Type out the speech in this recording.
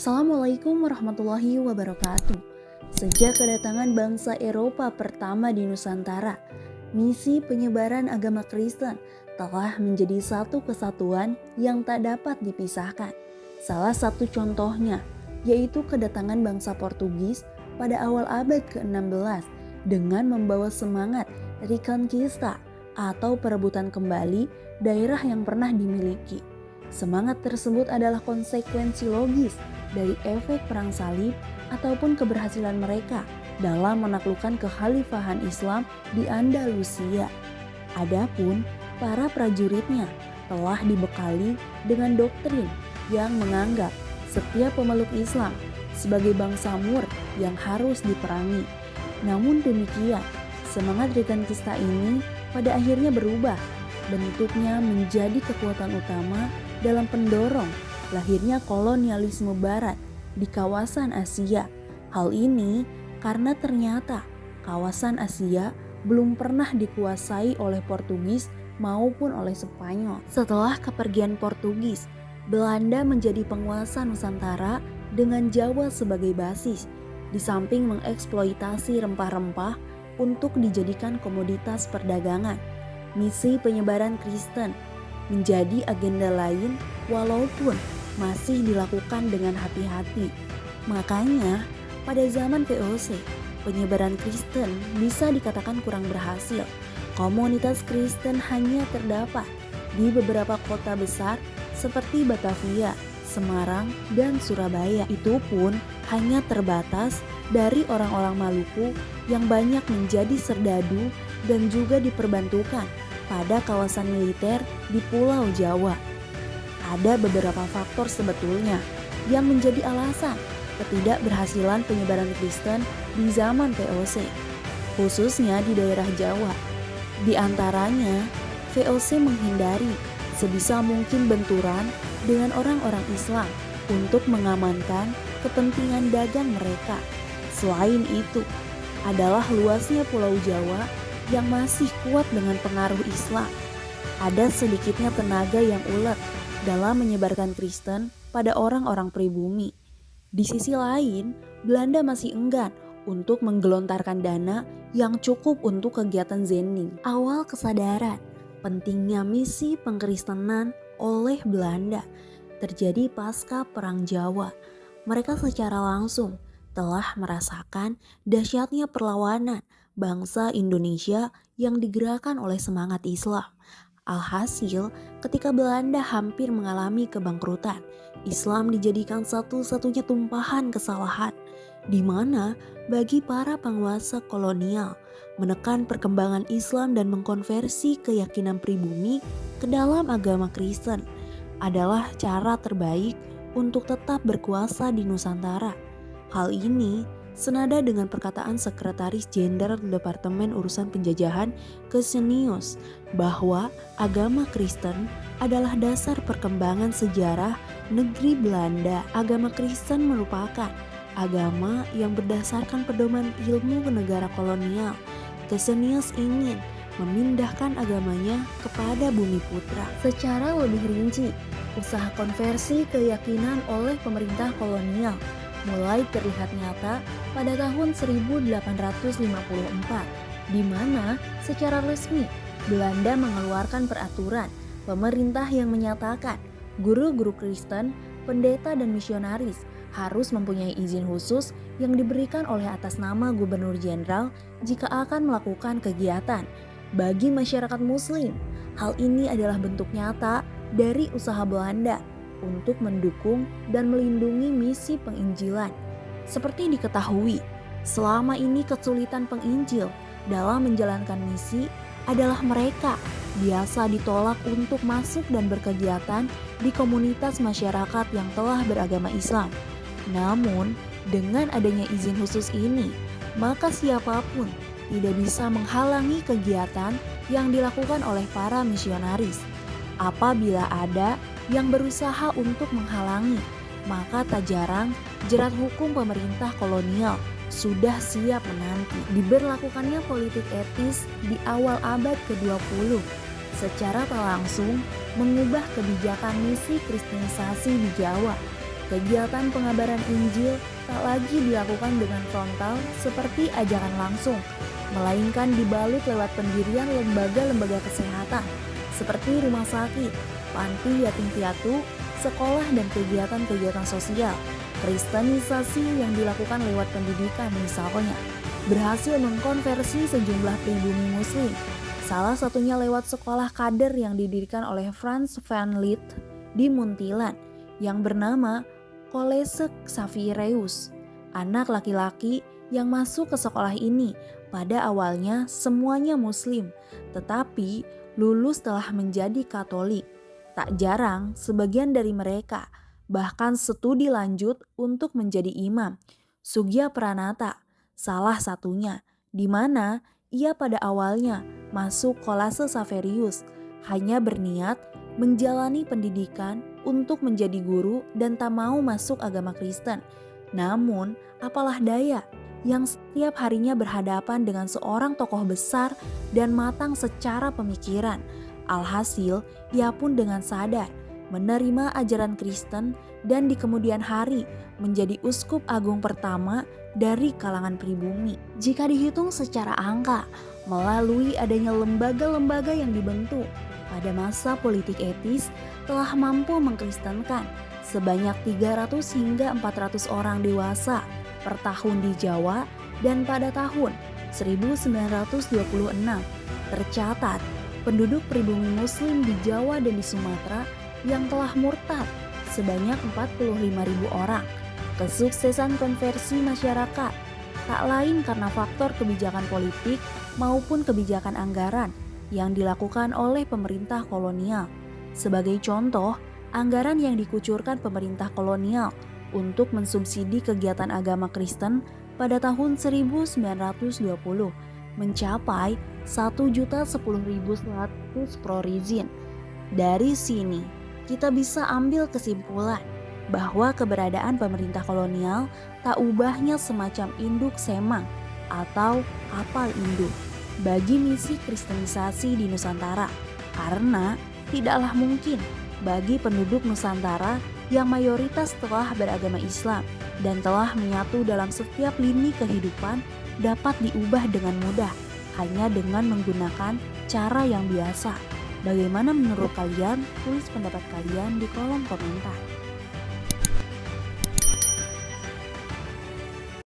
Assalamualaikum warahmatullahi wabarakatuh. Sejak kedatangan bangsa Eropa pertama di Nusantara, misi penyebaran agama Kristen telah menjadi satu kesatuan yang tak dapat dipisahkan. Salah satu contohnya yaitu kedatangan bangsa Portugis pada awal abad ke-16 dengan membawa semangat Reconquista atau perebutan kembali daerah yang pernah dimiliki. Semangat tersebut adalah konsekuensi logis dari efek perang salib ataupun keberhasilan mereka dalam menaklukkan kekhalifahan Islam di Andalusia. Adapun para prajuritnya telah dibekali dengan doktrin yang menganggap setiap pemeluk Islam sebagai bangsa Mur yang harus diperangi. Namun demikian, semangat Reconquista ini pada akhirnya berubah. Bentuknya menjadi kekuatan utama dalam pendorong lahirnya kolonialisme barat di kawasan Asia. Hal ini karena ternyata kawasan Asia belum pernah dikuasai oleh Portugis maupun oleh Spanyol. Setelah kepergian Portugis, Belanda menjadi penguasa Nusantara dengan Jawa sebagai basis, di samping mengeksploitasi rempah-rempah untuk dijadikan komoditas perdagangan. Misi penyebaran Kristen menjadi agenda lain walaupun masih dilakukan dengan hati-hati. Makanya pada zaman VOC, penyebaran Kristen bisa dikatakan kurang berhasil. Komunitas Kristen hanya terdapat di beberapa kota besar seperti Batavia, Semarang, dan Surabaya. Itu pun hanya terbatas dari orang-orang Maluku yang banyak menjadi serdadu dan juga diperbantukan pada kawasan militer di Pulau Jawa. Ada beberapa faktor sebetulnya yang menjadi alasan ketidakberhasilan penyebaran Kristen di zaman VOC, khususnya di daerah Jawa. Di antaranya, VOC menghindari sebisa mungkin benturan dengan orang-orang Islam untuk mengamankan kepentingan dagang mereka. Selain itu, adalah luasnya Pulau Jawa yang masih kuat dengan pengaruh Islam. Ada sedikitnya tenaga yang ulet dalam menyebarkan Kristen pada orang-orang pribumi. Di sisi lain, Belanda masih enggan untuk menggelontarkan dana yang cukup untuk kegiatan Zending. Awal kesadaran pentingnya misi pengkristenan oleh Belanda terjadi pasca Perang Jawa. Mereka secara langsung telah merasakan dahsyatnya perlawanan bangsa Indonesia yang digerakkan oleh semangat Islam. Alhasil, ketika Belanda hampir mengalami kebangkrutan, Islam dijadikan satu-satunya tumpahan kesalahan, di mana bagi para penguasa kolonial menekan perkembangan Islam dan mengkonversi keyakinan pribumi ke dalam agama Kristen adalah cara terbaik untuk tetap berkuasa di Nusantara. Hal ini senada dengan perkataan Sekretaris Jenderal Departemen Urusan Penjajahan Kesenius bahwa agama Kristen adalah dasar perkembangan sejarah negeri Belanda. Agama Kristen merupakan agama yang berdasarkan pedoman ilmu negara kolonial. Kesenius ingin memindahkan agamanya kepada Bumi Putra. Secara lebih rinci, usaha konversi keyakinan oleh pemerintah kolonial mulai terlihat nyata pada tahun 1854, di mana secara resmi Belanda mengeluarkan peraturan pemerintah yang menyatakan guru-guru Kristen, pendeta dan misionaris harus mempunyai izin khusus yang diberikan oleh atas nama Gubernur Jenderal jika akan melakukan kegiatan bagi masyarakat Muslim. Hal ini adalah bentuk nyata dari usaha Belanda untuk mendukung dan melindungi misi penginjilan. Seperti diketahui, selama ini kesulitan penginjil dalam menjalankan misi adalah mereka biasa ditolak untuk masuk dan berkegiatan di komunitas masyarakat yang telah beragama Islam. Namun, dengan adanya izin khusus ini, maka siapapun tidak bisa menghalangi kegiatan yang dilakukan oleh para misionaris. Apabila ada yang berusaha untuk menghalangi, maka tak jarang jerat hukum pemerintah kolonial sudah siap menanti. Diberlakukannya politik etis di awal abad ke-20 secara tak langsung mengubah kebijakan misi kristenisasi di Jawa. Kegiatan pengabaran Injil tak lagi dilakukan dengan frontal seperti ajakan langsung, melainkan dibalut lewat pendirian lembaga-lembaga kesehatan seperti rumah sakit, panti yatim piatu, sekolah dan kegiatan-kegiatan sosial. Kristenisasi yang dilakukan lewat pendidikan misalnya berhasil mengkonversi sejumlah pribumi muslim. Salah satunya lewat sekolah kader yang didirikan oleh Frans van Lith di Muntilan yang bernama College Xaverius. Anak laki-laki yang masuk ke sekolah ini pada awalnya semuanya muslim, tetapi lulus telah menjadi Katolik. Tak jarang sebagian dari mereka bahkan studi lanjut untuk menjadi imam. Sugya Pranata salah satunya, di mana ia pada awalnya masuk Kolase Xaverius hanya berniat menjalani pendidikan untuk menjadi guru dan tak mau masuk agama Kristen. Namun, apalah daya yang setiap harinya berhadapan dengan seorang tokoh besar dan matang secara pemikiran. Alhasil, ia pun dengan sadar menerima ajaran Kristen dan di kemudian hari menjadi uskup agung pertama dari kalangan pribumi. Jika dihitung secara angka, melalui adanya lembaga-lembaga yang dibentuk pada masa politik etis telah mampu mengkristenkan sebanyak 300 hingga 400 orang dewasa per tahun di Jawa, dan pada tahun 1926 tercatat penduduk pribumi muslim di Jawa dan di Sumatera yang telah murtad sebanyak 45.000 orang. Kesuksesan konversi masyarakat tak lain karena faktor kebijakan politik maupun kebijakan anggaran yang dilakukan oleh pemerintah kolonial. Sebagai contoh, anggaran yang dikucurkan pemerintah kolonial untuk mensubsidi kegiatan agama Kristen pada tahun 1920 mencapai 1.010.100 prorizin. Dari sini, kita bisa ambil kesimpulan bahwa keberadaan pemerintah kolonial tak ubahnya semacam induk semang atau kapal induk bagi misi kristenisasi di Nusantara, karena tidaklah mungkin bagi penduduk Nusantara yang mayoritas telah beragama Islam dan telah menyatu dalam setiap lini kehidupan dapat diubah dengan mudah hanya dengan menggunakan cara yang biasa. Bagaimana menurut kalian? Tulis pendapat kalian di kolom komentar.